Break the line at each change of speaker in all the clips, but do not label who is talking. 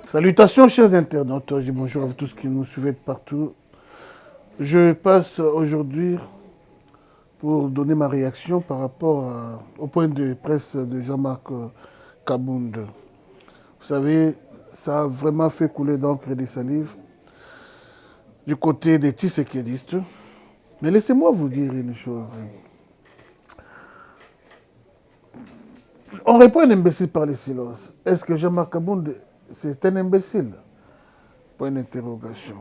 Salutations chers internautes, je dis bonjour à vous tous qui nous suivez de partout. Je passe aujourd'hui pour donner ma réaction par rapport au point de presse de Jean-Marc Kabound. Vous savez, ça a vraiment fait couler d'encre et des salives du côté des Tshisekedistes. Mais laissez-moi vous dire une chose. On répond un imbécile par le silence. Est-ce que Jean-Marc Kabound, c'est un imbécile? Point d'interrogation.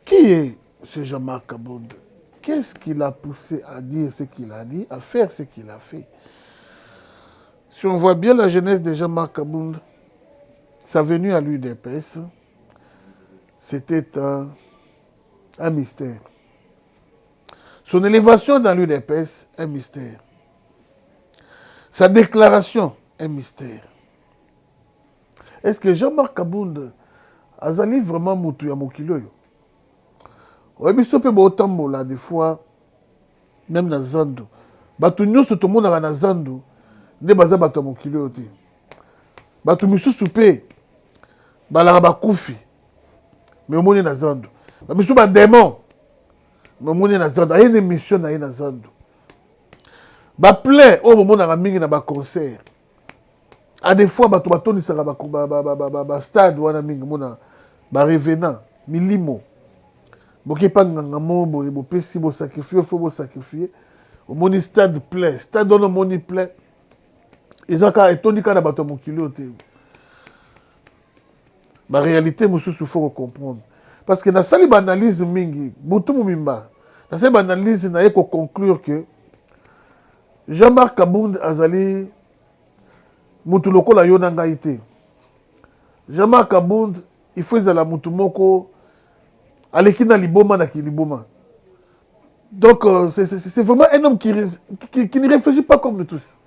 Qui est ce Jean-Marc Kabound? Qu'est-ce qui l'a poussé à dire ce qu'il a dit, à faire ce qu'il a fait? Si on voit bien la jeunesse de Jean-Marc Kabound, sa venue à l'UDPS, c'était un mystère. Son élévation dans l'UDPS, un mystère. Sa déclaration, un mystère. Est-ce que Jean-Marc Kabound azali vraiment mutu ya mokili oyo? Oyebiso pe botambola des fois même na zando. Bato nyonso tomonaka na zando nde baza bato ya mokili oyo te. Bato misusu pe balaka bakufi mais omoni na zando. Bamisu ba démon mais omoni na zando. Aye ne mission na ye na zando. Ba plein oyo bomonaka mingi na ba concert. À des fois bato batonisaka ba stade wana mingi mona ba revenant milimo. Boke pa nganga mo boye bopesi bo sacrifier faut bo sacrifier. Omoni stade plein, stade on omoni plein. Ezaka etonika na bato mokili te. Ba réalité mususu faut comprendre. Parce que na sali ba analyse mingi, butu mumimba. Na sali ba analyse na yeko conclure que Jean-Marc Kabound azali mutu lokola yo na ngai te. Jean-Marc Kabound il faut ezala mutu moko aleki na liboma na kiliboma. Donc c'est vraiment un homme qui ne réfléchit pas comme nous tous.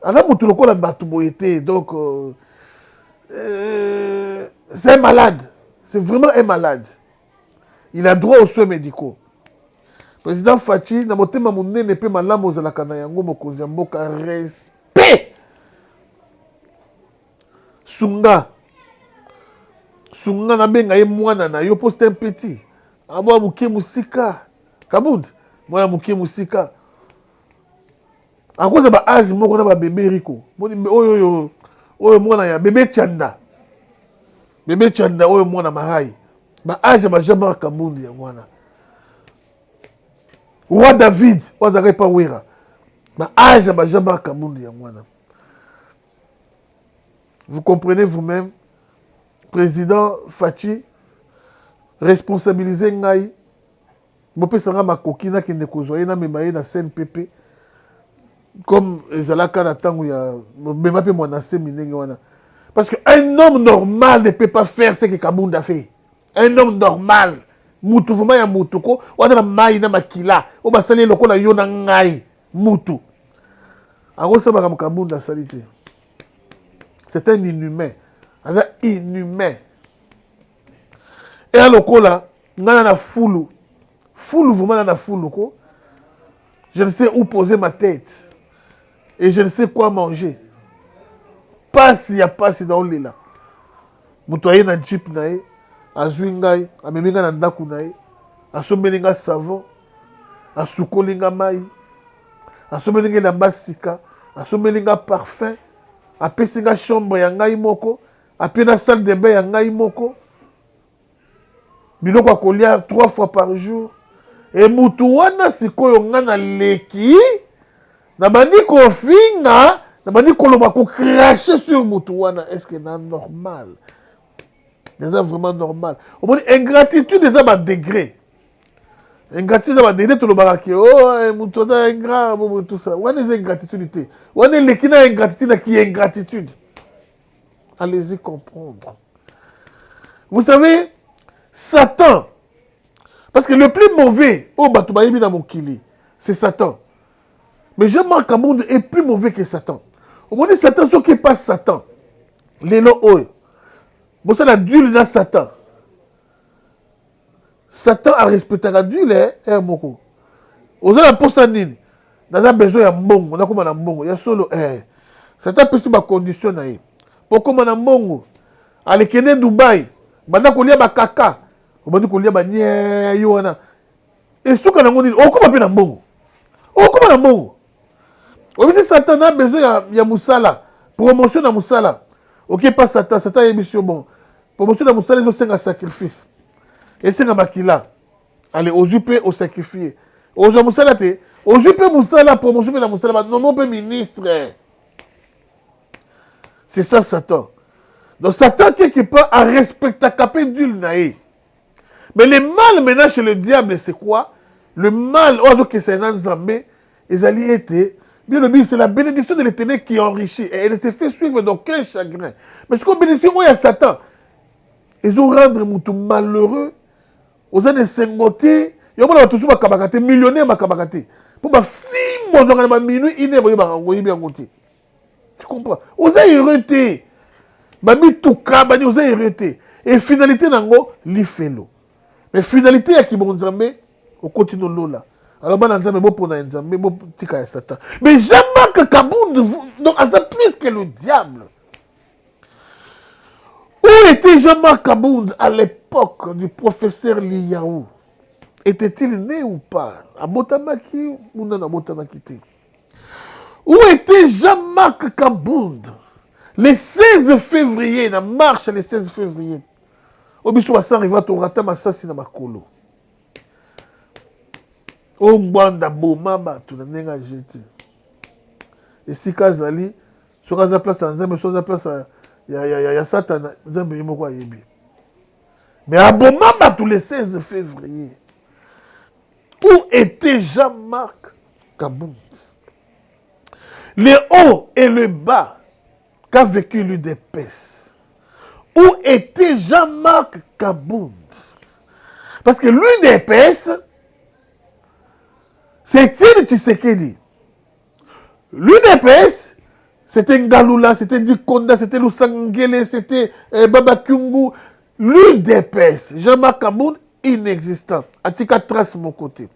Aza mutu lokola batu boyete. Donc c'est un malade. C'est vraiment un malade. Il a droit aux soins médicaux. Président Fachi, na motema munene pe malamu ozalaka na yango mokonzi ya mboka, respect. Sunga na benga ye mwana na yo poste un petit. Abo muke musika. Kabound, mwana muke musika. Akoza ba âge moko na ba bébé riko. Moni oyo mwana ya bébé Tchanda. Bébé Tchanda oyo mwana mahai. Ba âge ba Jean-Marc Kabound ya mwana. Roi David, wazaka pa wera. Ba âge ba Jean-Marc Kabound ya mwana. Vous comprenez vous-même, président Fachi, responsabilisé ngai, bopé sanga makokina qui ne kozwaye na memaye na CNPP, comme ezalaka na tango ya mema pe mwana minenge wana. Parce qu'un homme normal ne peut pas faire ce que Kabound a fait. Un homme normal, mutu vuma ya mutu ko, wazana mai na makila, o basali lokola yo na ngai, mutu. Ako sabaka Kabound la salité. C'est un inhumain. C'est inhumain. Et à l'okola, nana na foulou. Foulou, vraiment nana foulou ko. Je ne sais où poser ma tête. Et je ne sais quoi manger. Passe, il y a passe dans le là. Moutoye na jeep nae. Azuingai. Ameminga na ndaku nae. Asomelinga savon. Asukolinga mai. Asomelinga lambasika. Asomelinga parfum. Apesi nga chambre ya ngai moko, apesi na salle de bain ya ngai moko. Biloko akolia 3 fois par jour. Et mutu wana sikoyo nga na leki, na bandi kofinga, na bandi koloba ko cracher sur mutu wana. Est-ce que c'est normal? C'est vraiment normal. Au moins ingratitude des ba degré. Ingratitude ba degré to lobaka ki mutu da ingrat tout ça. Wana est ingratitude. Wana leki na ingratitude qui est ingratitude. Allez-y comprendre. Vous savez, Satan, parce que le plus mauvais, c'est Satan. Mais Jean-Marc Kabound est plus mauvais que Satan. Au moins, Satan, ce qui n'est pas Satan. Les lots, bon, ça, la dule dans Satan. Satan a respecté la dule, beaucoup. Aux gens, la poste en ligne. Dans un besoin, il y a mbongo. On a comme un mbongo. Il y a solo. C'est un peu si ma condition. Pour comme un mbongo. Allez, Kenya, Dubaï. Banda kolia ba kaka. Banda kolia ba nye yoana. Et ce qu'on a dit, on comme un mbongo. On comme un mbongo. On dit Satan a besoin, il y a Moussala. Promotion à Moussala. Ok, pas Satan. Satan est émission bon. Promotion à Moussala, ils ont un sacrifice. Et c'est un makila. Allez, aux UP, au sacrifier. Aux Moussala, aux UP Moussala, promotion à Moussala, non, non, ministre. C'est ça, Satan. Donc, Satan, quelque part, a respecté capé d'huile naïe. Mais le mal maintenant chez le diable, c'est quoi? Le mal, que c'est un Zambé, ils allaient être. Bien le but, c'est la bénédiction de l'éternel qui enrichit. Et elle s'est fait suivre d'aucun chagrin. Mais ce qu'on bénéficie, il y a Satan. Ils ont rendu tout malheureux. Aux années 50, il y a toujours des millionnaires pour ma fille, ils ont minuit, ils ont tu comprends? Aux années heureux, bami tout cas, bani aux années heureux. Et finalité, nango, l'ifelo. Mais finalité, il y a qui bon Zambé, on continue là. Alors, je vais vous pour Nzambé, je Satan. Mais Jean-Marc Kabound, donc, plus que le diable. Où était Jean-Marc Kabound à l'époque du professeur Liyaou? Était-il né ou pas? À Botamaki ou non à Botamaki? Où était Jean-Marc Kabound le 16 février, la marche le 16 février? Au biso wa arriva to rata masasi na makolo. O ngwanda bomama tu na nenga jeti. Et si kazali so kaza place na Nzambe so kaza place ya Satan Nzambe yimoko ayebi. Mais à bomama tous les 16 février. Où était Jean-Marc Kabound? Le haut et le bas qu'a vécu l'UDPS. Où était Jean-Marc Kabound? Parce que l'UDPS, c'est Etienne Tshisekedi. L'UDPS, c'était Ngaloula, c'était Dikonda, c'était Lusangele, c'était Baba Kyungu. L'UDPS, Jean-Marc Kabound, inexistant. Atika trace mon côté.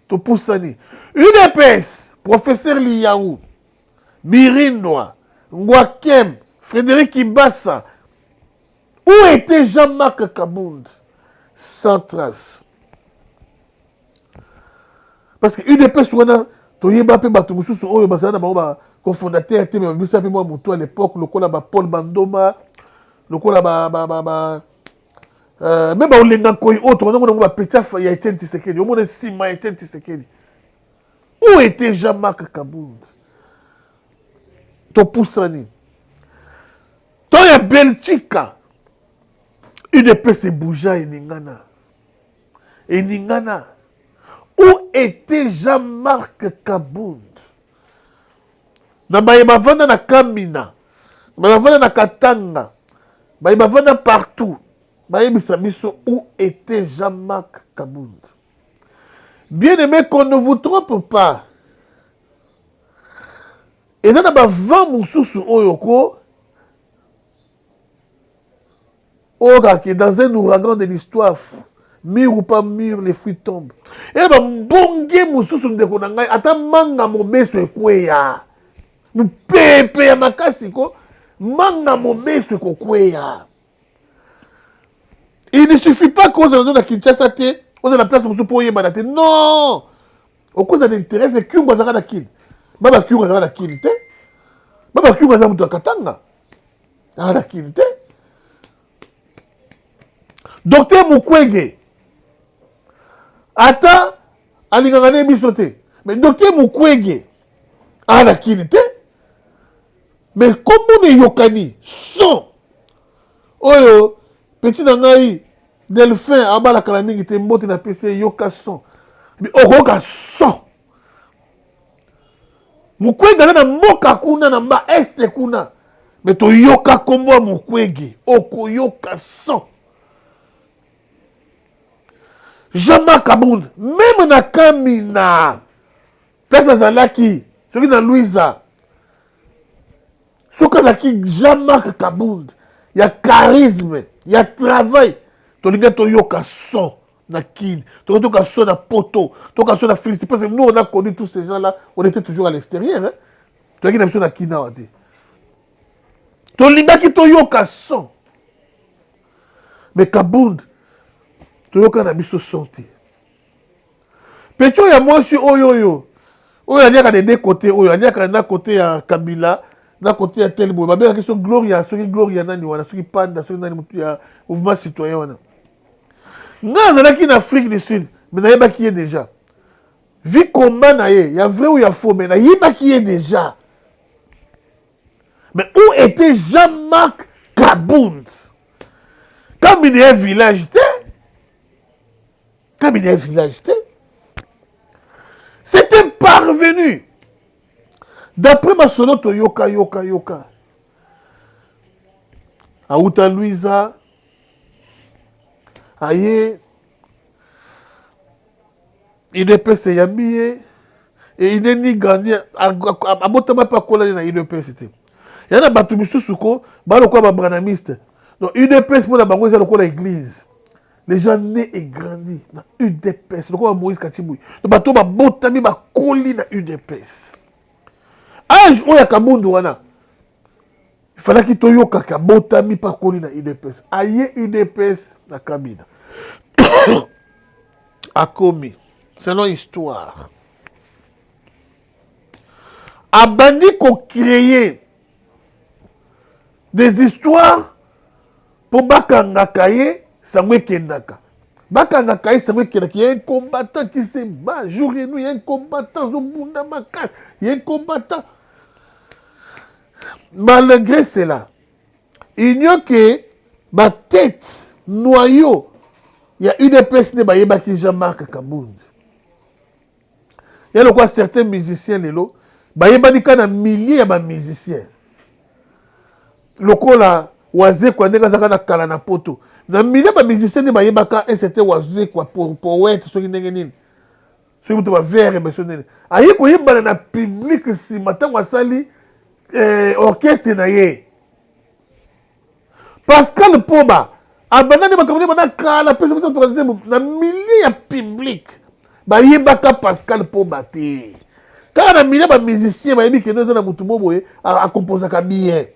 Topoussani. UDPS, professeur Liyaou, Birindoa, Ngwakem, Frédéric Ibassa. Où était Jean-Marc Kabound? Sans trace. Parce que UDPS, tu y a pas cofondateur, mais à l'époque, le Paul Bandoma, le même on les autre, on a petit il y a Etienne Tshisekedi, on a Sima Etienne Tshisekedi. Où était Jean-Marc Kabound? Topoussani. Toi, il y a Belchika. UDPS Bouja et Ningana. Et Ningana. Où était Jean-Marc Kabound? Na Baïbavana na Kamina. Baïbavana na Katanga. Baïbavana partout. Baïbisabiso, où était Jean-Marc Kabound? Bien aimé, qu'on ne vous trompe pas. Et là, dans Moussoussou Oyoko, qui est dans un ouragan de l'histoire, mur ou pas mur, les fruits tombent. Et là, bonge Moussoussou Ndekonangai, attends, manga mobeso ekweya. Nous pepe ya makasiko, manga mobeso ekweya. Il ne suffit pas qu'on ait la Kinshasa, on a la place pour y aller. Non! Au cause de l'intérêt, c'est qu'on a la kin. Baba Kyungu a la kin. Baba Kyungu a la Katanga. A la kin. Docteur Mukwege. Attends, alingangane bisote. Mais docteur Mukwege a la kin. Mais comment on est yokani? Son. Oyo. Petit nangai, Delphin, Aba la Kalaming, était mot na PC, yoka son. Mais okoka son. Mukwege na mboka kuna na mba este kuna. Mais to yoka kombo Mukwege. Oko yoka son. Jean-Marc Kabound, même na Kamina. Place Azalaki, celui dans Louisa. Sokazaki, Jean-Marc Kabound. Il y a charisme. Il y a travail. Tu as yoka son. na Kine, toka so na Poto, toka so na Félicité, parce que nous on a connu tous ces gens là, on était toujours à l'extérieur, hein. Toi qui n'as pas na Kine na wati. To lingaki to yoka son. Mais Kabound, to yoka na biso santé. Pecho ya moi sur oyoyo. Oyo aliaka de deux côtés, oyo aliaka na côté ya Kabila, na côté ya tel boy. Ba bien question Gloria, soki Gloria nani wana, soki Panda, soki nani mutu ya mouvement citoyen wana. Nga azalaki en Afrique du Sud, mais nayebaki ye déjà. Vu combat na ye, ya vrai ou ya faux, mais nayebaki ye déjà. Mais où était Jean-Marc Kabound? Comme il y a un village, c'était parvenu. D'après ma sonote yoka. Aouta Louisa, aye, IDPS yambiye, et il n'est ni gagné, abotama pa kola na IDPS c'était. Il y a un bateau misusuko, balo kwa babranamiste. Donc UDPS pour la bango c'est le quoi l'église. Les gens nés et grandis dans UDPS. Le quoi Moïse Katiboui. Le bateau ba botami ba koli na UDPS. Âge où ya Kabound wana. Il fallait qu'il toyo kaka botami pa koli na UDPS. Aye UDPS na Kabila. A commis. Selon histoire. A bandi qu'on créé des histoires pour bakangaka ye sangwe kendaka. Bakangaka ye sangwe kendaka. Il y a un combattant qui se bat jour et nuit. Il y a un combattant Zobunda Makas. Il y a un combattant. Malgré cela, il n'y a que ma tête, noyau. Il y a une personne qui Jean-Marc Kabound. Il y a quoi certains musiciens lelo. Il y a milliers de musiciens. Lokola waze kwa ndenge zaka na kala na poto na milliers ba musiciens ne bayebaka un certain waze kwa poète soki ndenge nini soki mutu ba vers besonene ayi ko yebana na public si matango asali orchestre na ye Pascal Poba abandane bakamone bana kala pesa pesa na milliers ya public bayebaka Pascal Poba te kala na milliers ba musiciens bayebi ke nzo na mutu moboye a composer ka bien.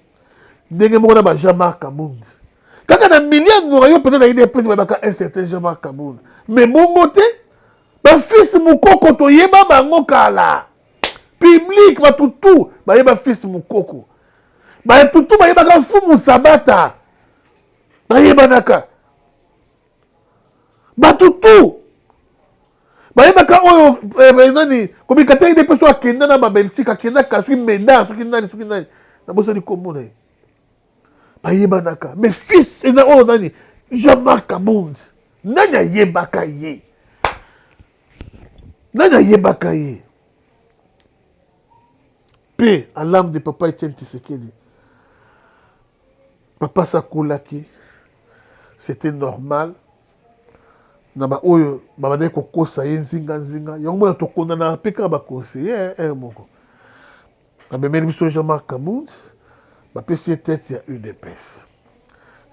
Ndenge moko na ba Jean-Marc Kabound. Kaka na millions noyo peut-être na IDPS ba un certain Jean-Marc Kabound. Mais bongo te ba fils mukoko to yeba bango kala. Public ba tutu ba yeba fils mukoko. Ba tutu ba yeba ka fumu sabata. Ba yeba naka. Ba tutu ba yeba ka oyo nani komikateur IDPS so akenda na ba Belgique akenda ka soki menda soki nani na bosa di komona. Bayebanaka. Mais fils, et oh nani, Jean-Marc Kabound. Nanya yebaka ye. Nanya yebaka ye. Paix à l'âme de papa Etienne Tshisekedi. Papa Sakoulaki. C'était normal. Naba oyo, babade kokosa ye nzinga. Yongo na tokona na peka ba conseiller moko. Babemeli biso Jean-Marc Kabound. Bapesi tête ya UDPS.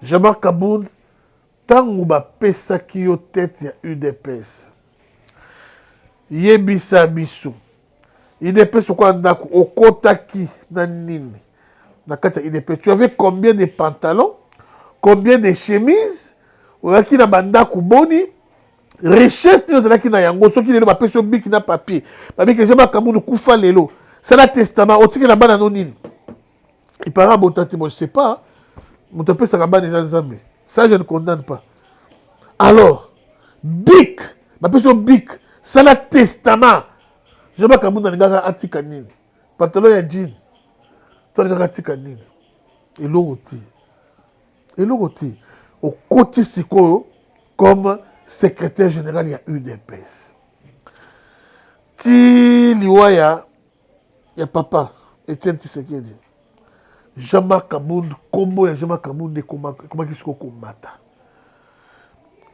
Jean-Marc Kabound, tangu bapesaki yo tête ya UDPS. Yebisa biso. UDPS kwa ndako okotaki na nini? Na kati ya UDPS, tu avais combien de pantalons? Combien de chemises? Oaki na bandako boni? Richesse ni ozalaki na yango soki lelo bapesi yo biki na papier. Babiki Jean-Marc Kabound kufa lelo. C'est la testament otiki na bana no nini? Il paraît bon, je ne sais pas. Mon tapé Sarabane est Zambé. Ça, je ne condamne pas. Alors, Bic, ma personne Bic, c'est le testament. Je ne sais pas comment on a atika nini. Pantalon ya jean. Toi, on a atika nini. Et l'autre. Au côté Siko, comme secrétaire général, il y a UDPS. Ti liwaya, il y a papa, Etienne Tshisekedi. Jean-Marc Kabound, combo ya Jean-Marc Kabound de comment qui se combattre.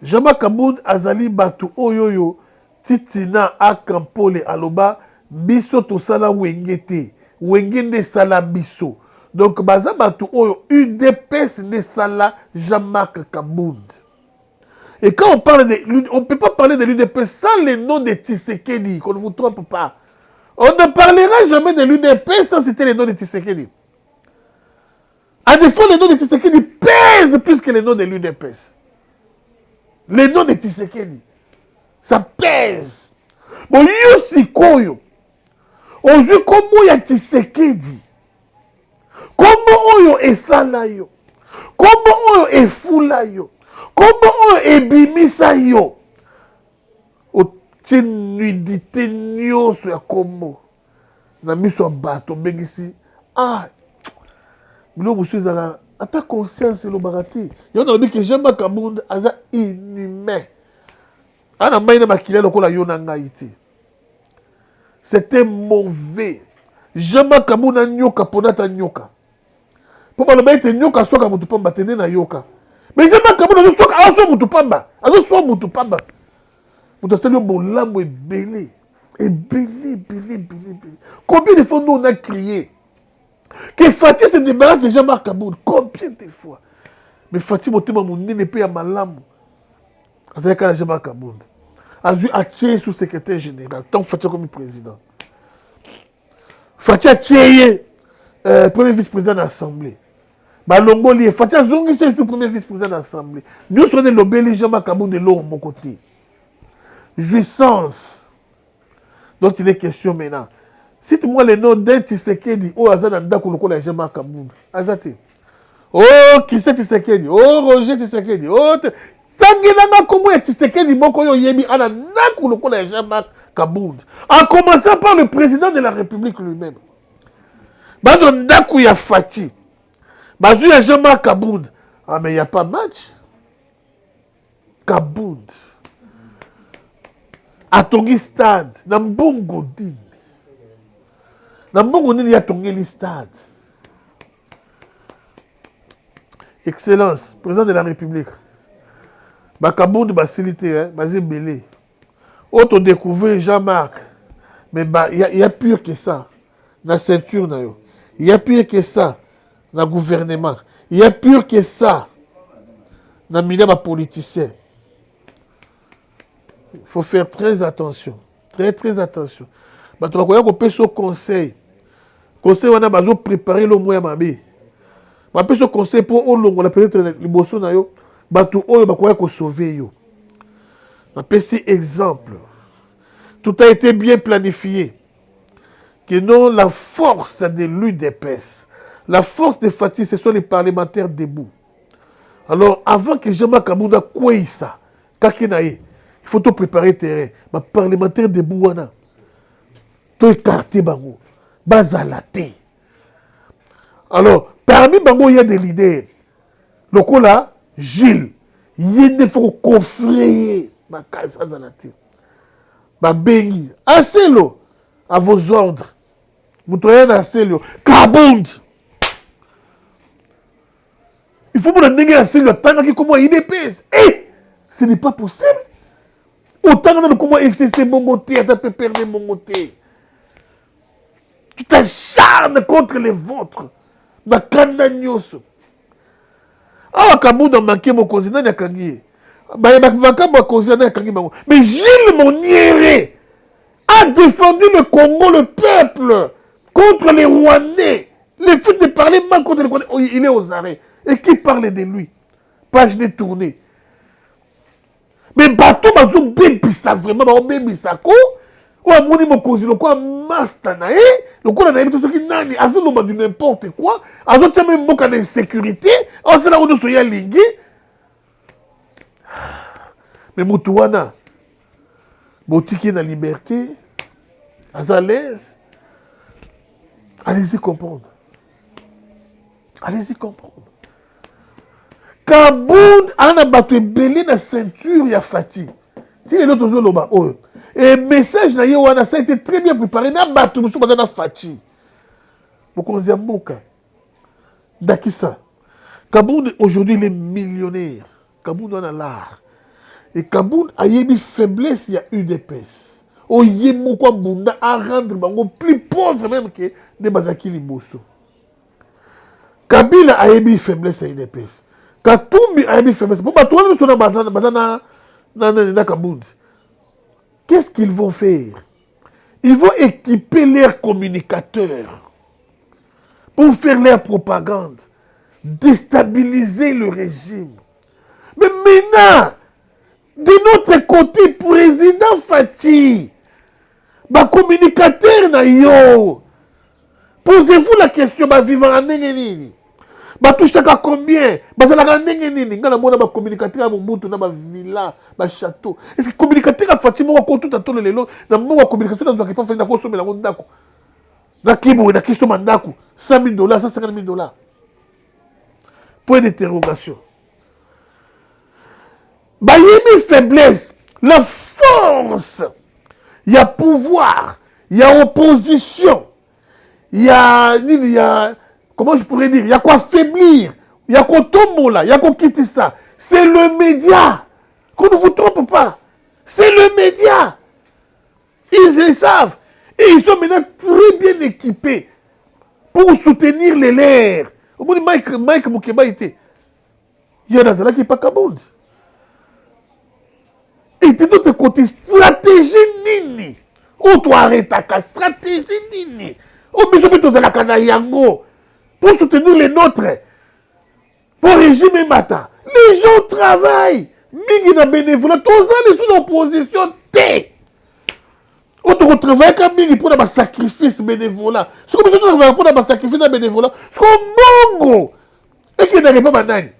Jean-Marc Kabound azali batu oyoyo titina akampole aloba biso to sala wengete wengende sala biso. Donc baza batu oyo UDPS de sala Jean-Marc Kabound. Et quand on parle de... On ne peut pas parler de l'UDPS sans le nom de Tshisekedi, qu'on ne vous trompe pas. On ne parlera jamais de l'UDPS sans citer le nom de Tshisekedi. À défaut, le nom de Tshisekedi pèse plus que le nom de l'UDPS. Le nom de Tshisekedi, ça pèse. Bon, yo sikoyo. Ozui kombo ya Tshisekedi. Kombo oyo esala yo. Kombo oyo efula yo. Kombo oyo ebimisa yo. Otie nudité nyonso ya kombo. Na miso ya bato bengisi. Ah, bilo musu ezala ata conscience elobaka te. Yo na lobi ke Jean-Marc Kabund aza inhumain. Ana mai na makila lokola yo na ngai te. C'était mauvais. Jean-Marc Kabund na nyoka ponata nyoka. Po baloba ete nyoka soka mutu pamba tene na yoka. Mais Jean-Marc Kabund azo soka azo mutu pamba. Azo so mutu pamba. Mutu asali bolamu ebele. Ebele. Combien de fois nous on a crié que Fatih se débarrasse de Jean-Marc Kabund? Combien de fois? Mais Fatih motema munene pe ya malamu. Azali kala Jean-Marc Kabund. Azui Atie sous-secrétaire général. Tant Fatih comme président. Fatih Atie premier vice-président de l'Assemblée. Balongoli Fatih Zongi c'est le premier vice-président de l'Assemblée. Nous sommes le bel Jean-Marc Kabund de l'or mon côté. Jouissance dont il est question maintenant. Cite-moi le nom d'un Tshisekedi. Oh, Azana Ndako Lokola Jean-Marc Kabund. Azate. Oh, qui c'est Tshisekedi? Oh, Roger Tshisekedi. Oh, Tangelanga Komo et Tshisekedi Mokoyo Yebi Ana Ndako Lokola Jean-Marc Kabund. En commençant par le président de la République lui-même. Bazo Ndako ya Fati. Bazo ya Jean-Marc Kabund. Ah, mais il n'y a pas match. Kabund. Atongi stade. Nambongo Dini. Nambongo Dini ya tongeli stade. Excellence, président de la République. Kabund basilité, hein, basé belé. Auto découvert Jean-Marc. Mais il y a pire que ça. La ceinture, il y a pire que ça. Dans le gouvernement. Il y a pire que ça. Dans le milieu politicien. Il faut faire très attention. Très attention. Tu vas qu'on ce conseil. Conseil, on a préparé le moyen mabé. On a ce conseil pour on a peut-être les bossons na yo. Batu oyo bakoya ko sauver yo. On a ce exemple. Tout a été bien planifié. Que non, la force de l'UDPS, la force de Fatih, ce sont les parlementaires debout. Alors, avant que Jean-Marc Kabund a quoi ça, il faut tout préparer le terrain. Les parlementaires debout, tout écarté, bazalaté. Alors, parmi bango, il y a des leaders. Le coup là, Gilles, il faut confréer ma case bazalaté. Bengi, assez l'eau, à vos ordres. Vous trouvez assez l'eau. Kabund! Il faut que vous ayez assez l'eau. Tant que comment il épaisse. Eh! Ce n'est pas possible. Autant que comment FCC mon côté, tu peux perdre mon côté. Tu t'acharnes contre les vôtres. Dans Kanda Nyos. Ah, Kabund a manqué mon cousin, il y a Kangi. Mais Gilles Monniéré a défendu le Congo, le peuple, contre les Rwandais. Les fils de parler mal contre les Rwandais. Oh, il est aux arrêts. Et qui parle de lui? Page n'est tournée. Mais bateau, bazou, bébé, ça vraiment, bébé, ça quoi? Ou à mon niveau, cause, le quoi, mastanae, le quoi, on a tout ce qui n'a ni, azou, l'on du n'importe quoi, azou, tiens, même beaucoup d'insécurité, on s'est là où nous soyons ligués. Mais Moutouana, Botiki na liberté, à l'aise, allez-y comprendre. Allez-y comprendre. Kabund a battu belé na ceinture ya Fatih. Si les autres ont loba, et le message na yewana ça a été très bien préparé na battu musu bazana Fatih. Mokonzi mboka. Dakisa. Kabund aujourd'hui il est millionnaire. Kabund en a l'art. Et Kabund a eu faiblesse, il y a UDPS. Oh, il y a beaucoup de à rendre bango plus pauvre même que des Bazaki Liboso. Kabila a eu faiblesse à UDPS. Katumbi a mis faiblesse. Pour Batouane, sur la Kaboudi. Qu'est-ce qu'ils vont faire? Ils vont équiper leurs communicateurs pour faire leur propagande, déstabiliser le régime. Mais maintenant, de notre côté, président Fati, ma communicateur na yo, posez-vous la question, ma vivant en nini? Ma touche à combien? Ma zala ndenge nini? Ngala mona ma communicateur à Mobutu na ma villa, ma château. Et puis communicateur à Fati mo ko tout à tout le lelo, na mo communicateur na pas fait na ko somela ndako. Na kibo na kiso mandako, $100,000, $150,000. Point d'interrogation. Bah, il y a une faiblesse, la force, il y a pouvoir, il y a opposition, il y a, comment je pourrais dire, il y a quoi faiblir, il y a quoi tomber là, il y a quoi quitter ça. C'est le média, qu'on ne vous trompe pas, c'est le média. Ils le savent, et ils sont maintenant très bien équipés pour soutenir les leurs. Au bout de Mike Moukeba était, il y en a là qui n'est pas Kabound. Et de l'autre côté, stratégie nini. Ou toi arrête ta stratégie nini. Ou bien tu as la yango pour soutenir les nôtres. Pour régime matin. Les gens travaillent. Mingi na bénévolat. Tous les sous l'opposition. Ou tu travailles comme mingi pour un sacrifice bénévolat. C'est comme si tu travailles pour un sacrifice bénévolat. C'est comme bongo. Et qui n'arrive pas banani.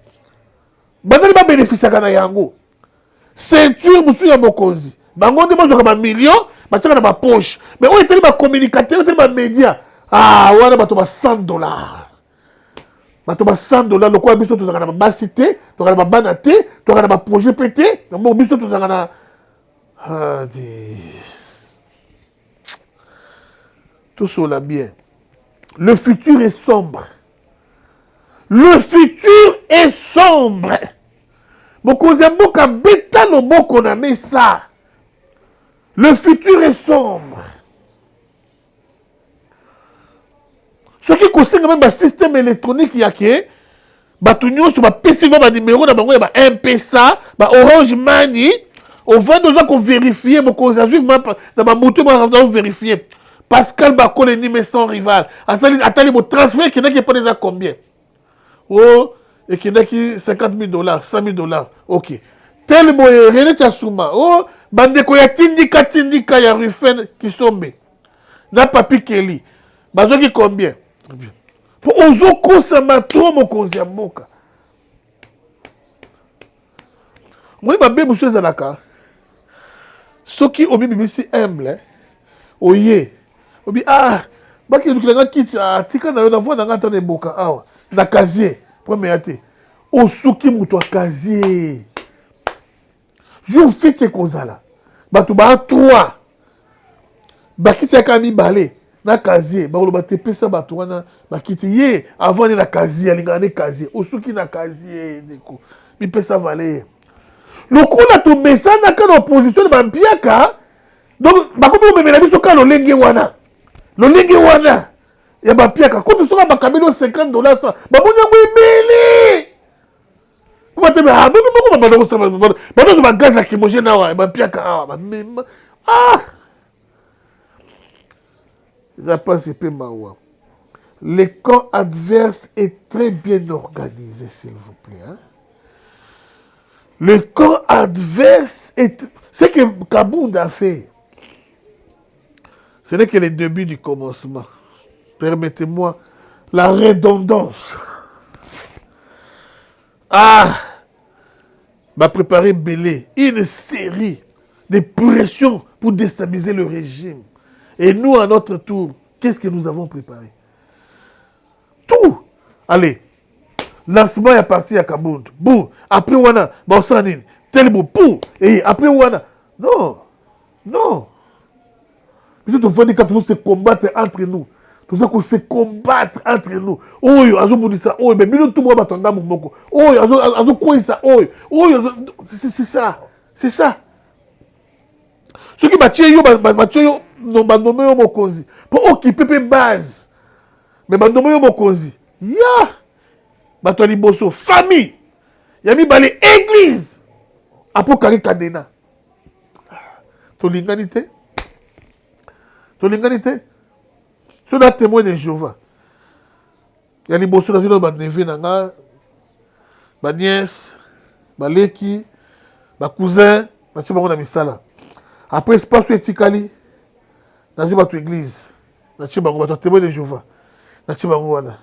Banani va bénéficier à yango. Ceinture monsieur ya mokonzi bango ndé bazwa ba million bataka na ba poche mais on était ba communicateur on ba média wana bato ba $100 bato ba $100 lokola biso tozanga na ba cité tozanga na ba bana te tozanga na ba projet pété donc biso tozanga na tout cela bien. Le futur est sombre. Le futur est sombre. Mokozemboka beta loboko na mesa. Le futur est sombre. Ce qui concerne même le système électronique, il y a que Batunyo sur ma PC, ma numéro, ma MPSA, ma Orange Money, au 22 ans qu'on vérifie, mon conservatif, dans ma moto, on vérifier. Pascal Bako, les numéros sans rival. Attendez, mon transfert, qui n'est pas déjà combien? Oh, et qui n'est que $50,000, $100,000. Ok. Tel boy, René Tchasouma. Oh, bandeko ya tindika ya Rufen qui sombe. Na papi Kelly. Bazo qui combien? Pour ozo kosama trop mon konzi ya mboka. Moi ma bébé monsieur Zalaka. Soki obi bibisi humble. Oye. Obi baki ndukilanga kiti tika na yo na voix na ngata na mboka awa. Na casier. Premier te. Osuki muto casier. Jour fête kozala. Batu ba 3. Bakiti akami balé. Na casier ba lo te pesa batu wana bakiti ye avant na casier alingana casier osuki na casier ndeko mi pesa valer lokula to mesana ka opposition de bampiaka donc bakomi omemela biso ka lolenge wana ya bampiaka koto soka bakabelo $50 sa baboni yango ebele kubatebe boko babano ba gaz lacrymogène awa bampiaka awa bamema le camp adverse est très bien organisé, s'il vous plaît. Hein? Le camp adverse est... Ce que Kabound a fait, ce n'est que le début du commencement. Permettez-moi la redondance. Va préparer Bélé une série de pressions pour déstabiliser le régime. Et nous, à notre tour, qu'est-ce que nous avons préparé? Tout. Allez. Lancement est parti à Kabound. Bou. Après, Wana. Bossanine. Tel bout. Bou. Et après, Wana. Non. Non. Nous devons se combattre entre nous. Tout ça qu'on se combattre entre nous. Oh, azo boudissa. Oh, mais nous tout le monde attend moko. Oh, azo quoi ça? Oh, c'est ça. C'est ça. Ce qui m'a tué, non, bah, nommé au Mokonzi. Pour occuper base. Mais bah, nommé au Mokonzi. Ya! Bah, toi, liboso. Famille! ya mibale église apokali kadena tolingani te so na témoin de Jéhovah ya liboso na zino baneve na nga banièce baleki bacousin natie bango na misala après espace etikali nazwi bato église natie bango bato ya témoin de Jéhovah natie bango wana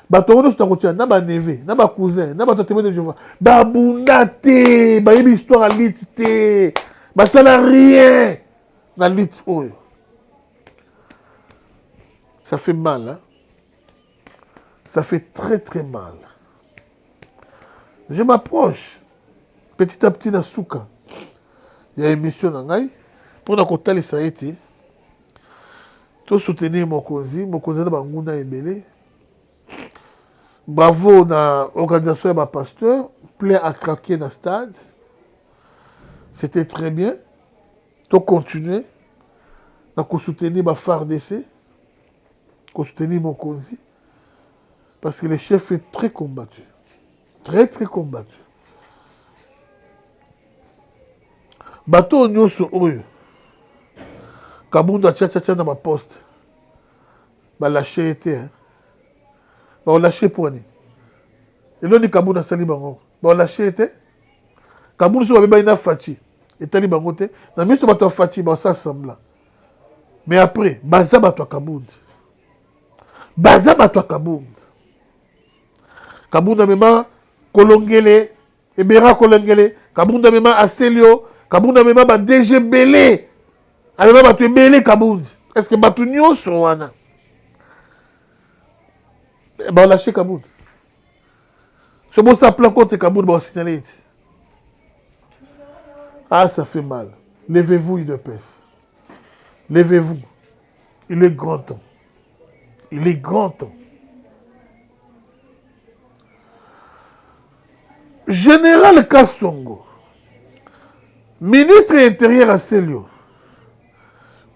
bato yango nyonso nakotia na baneve na bacousin na bato ya témoin de Jéhovah babunda te bayebi histoire ya liti te basala rien na liti oyo ça fait mal hein? Ça fait très très mal. Je m'approche petit à petit na souka. Il y a une émission na ngai pour na kotali ça été. To soutenir mokonzi na banguna ebele. Bravo na organisation ya pasteur, plein à craquer dans stade. C'était très bien. To continuer na ko soutenir ba FARDC, ko soutenir mokonzi. Parce que le chef est très combattu. Très, très combattu. Bateau nyonso oyo. Kabunda tcha na ma poste. Ba lâché été. Ba lâché poani. Et là ni Kabunda sali bango. Ba lâché été. Kabunda so ba ina fati. Et tali bango te. Na miso bato fati ba ça sembla. Mais après, baza bato Kabunda. Baza bato Kabunda. Kabunda mema kolongele ebera kolongele Kabunda mema aselio Kabunda mema ba DG belé amema bato belé Kabunda est-ce que bato nyonso wana ba lâcher Kabunda ce bon ça plan contre Kabunda ba signaler ah ça fait mal levez-vous UDPS levez-vous il est grand temps Général Kassongo, ministre intérieur à Selio,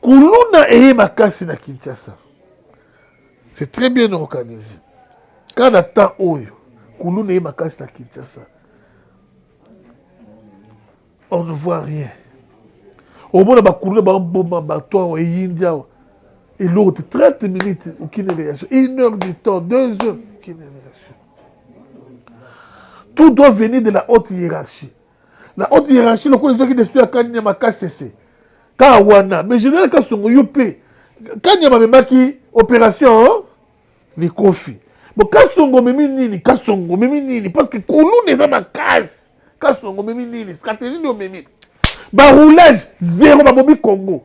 Kuluna et Makasi na Kinshasa. C'est très bien organisé. Quand on attend Oyo, Kuluna et Makasi na Kinshasa, on ne voit rien. Au moins, on a un bon bateau et India. Et l'autre, 30 minutes, aucune réaction. 1 heure du temps, 2 heures, aucune réaction. Tout doit venir de la haute hiérarchie. La haute hiérarchie, le collège qui détruit à Kanyama KCC. Kawana. Mais général Kassongo, Yopé. Kanyama Memaki, opération, les confis. Bon, Kassongo, Mimi Kassongo, Mimi parce que Koulou n'est pas ma casse. Kassongo, Mimi stratégie de Mimi. Baroulage, zéro, Babobi Congo.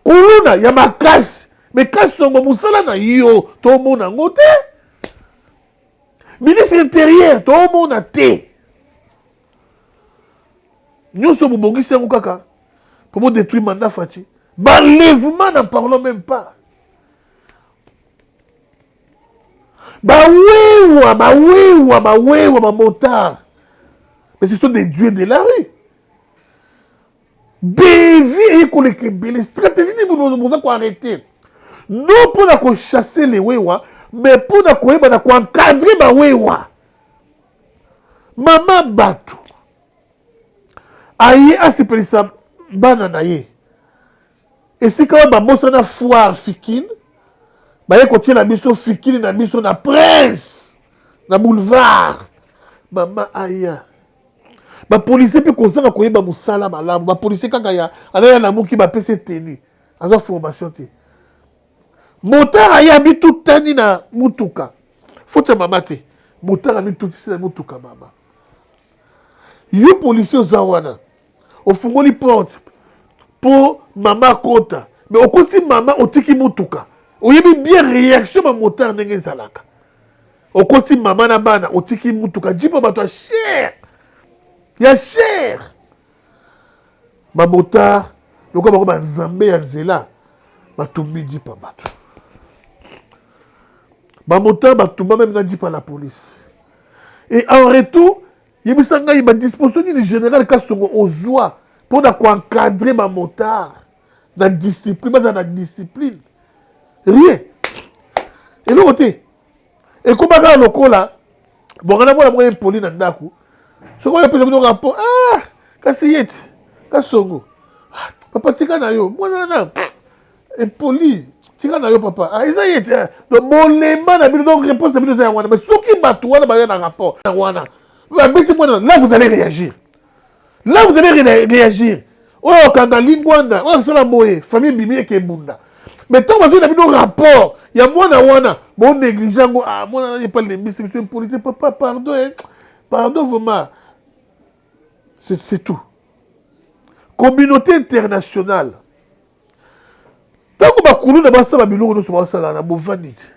Koulou, il y a ma casse. Mais Kassongo, Moussala, na yo, tout le monde a ngoté. Ministre intérieur, tout le monde a té. Nous sommes bons, nous kaka pour détruire le mandat Fati. L'enlèvement, n'en parlons même pas. Motard. Mais ce sont des dieux de la rue. Les stratégies de nous arrêter. Non pour chasser les wewa. Mais pour encadrer ma wewa. Maman Batou. Aïe, asipelisa banana ye. Et si quand même bossa na foire fikine, ba ye kotie la biso fikine na biso na prince, na boulevard. Maman aya. Ba policier pe kozanga koyeba musala malamu. Ba policier kaka ya ana na muki ba pese tenu. Aza formation te. Moteur aya bi tout tani na mutuka. Faut mama te. Moteur ami tout ici na mutuka mama. Yo policier zawana. Au fungoli porte pour maman kota. Mais au côté maman au tiki mutuka. Au yebi bien réaction ma moteur ndenge zalaka. Au côté maman na bana au tiki mutuka. Jipo bato cher. Ya cher. Ma moteur le quoi ba nzambe ya nzela. Batumbi jipa bato. Ma moteur batumba même na jipa la police. Et en retour il y a une disposition du général Kassongo aux oies pour encadrer ma motard dans la discipline, dans la discipline. Rien. Et l'autre côté, et comme on a le là, bon, on a la moyenne Pauline Ndaku, Ce qu'on appelle un rapport. Ah, Kassiyet, Kassongo. Papa, tika na yo. Moi, non, impoli. Tika na yo, papa. Ah, ils ont le bon léman, donc réponse de Bino Zayawana. Mais ceux qui battent, on a un rapport. Là, vous allez réagir. Là, vous allez réagir. Oh, quand dans l'Ingwanda, oh, c'est la boye, famille Bimi et Bunda. Mais tant que vous avez un rapport, il y a moi, bon négligent, ah, moi, je parle de c'est une politique, papa, pardon, hein. Pardon, vraiment. C'est tout. Communauté internationale. Tant que bakulu na basa ba biloko no so basa na bovanite.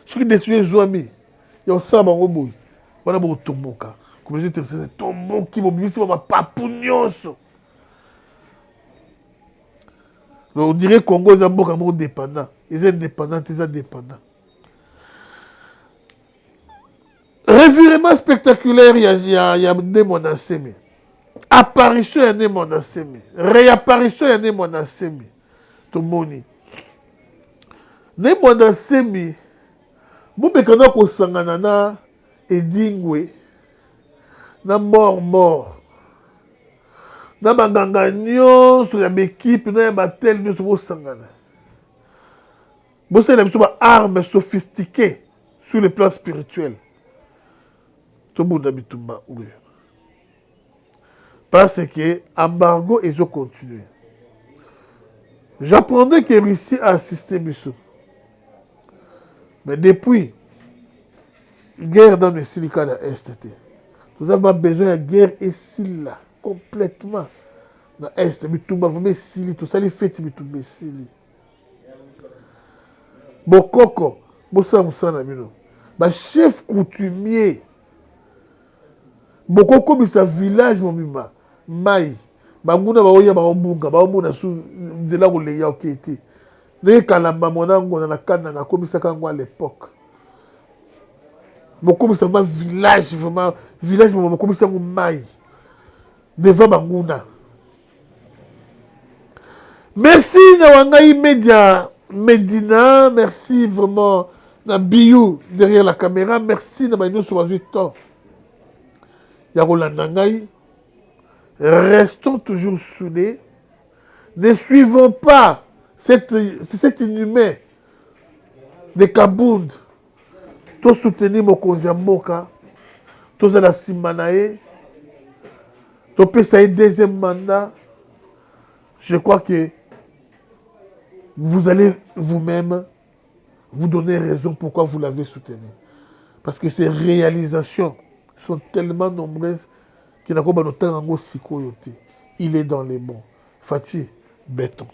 Ce qui détruit Zouami. Il y a ça bango boy. Wana bo tomboka. Communauté internationale tomboki bo bisi ba papunyoso. On dirait Congo est un mot dépendant. Ils sont indépendants, ils sont indépendants. Revirement spectaculaire, il y a des monasemi. Apparition, il y a des monasemi. Réapparition, il y a des monasemi. Tout le monde. Des monasemi. Vous pouvez qu'on s'engana et dingwe. Na mort. Na baganga nyonso ya équipe na ba tel nyonso bo sangana. Bo c'est une arme sophistiquée sur le plan spirituel. Tout le monde habite oui. Parce que embargo ils ont continué. J'apprendais que Russie a assisté Bissou. Mais depuis guerre dans le Silicon à Est, nous avons besoin de guerre ici là. Complètement dans l'Est, mais tout ça les fait, mais tout Sili. Bokoko, Bossa Mino, chef coutumier, Bokoko, mais sa village, mon mima, Maï, Banguna, Baoya, Baobunga, Baobuna, sous Zela, ou les Yaoketi. Dès qu'à la Mamonango, dans la canne, on a commis ça à l'époque. Bokoko, c'est vraiment village, Bokoko, c'est vraiment Maï. Devant Banguna. Merci Nawangaï Medina, merci vraiment Nabiou derrière la caméra, merci Nabaïno sur 8 ans. Yarolandangaï, restons toujours soudés, ne suivons pas cet inhumain de Kabound, tout soutenir Mokonzi Mboka, tout à la Simanae. Donc, ça est deuxième mandat. Je crois que vous allez vous-même vous donner raison pourquoi vous l'avez soutenu. Parce que ces réalisations sont tellement nombreuses qu'il n'a pas de temps. Il est dans les bons. Fatih, béton.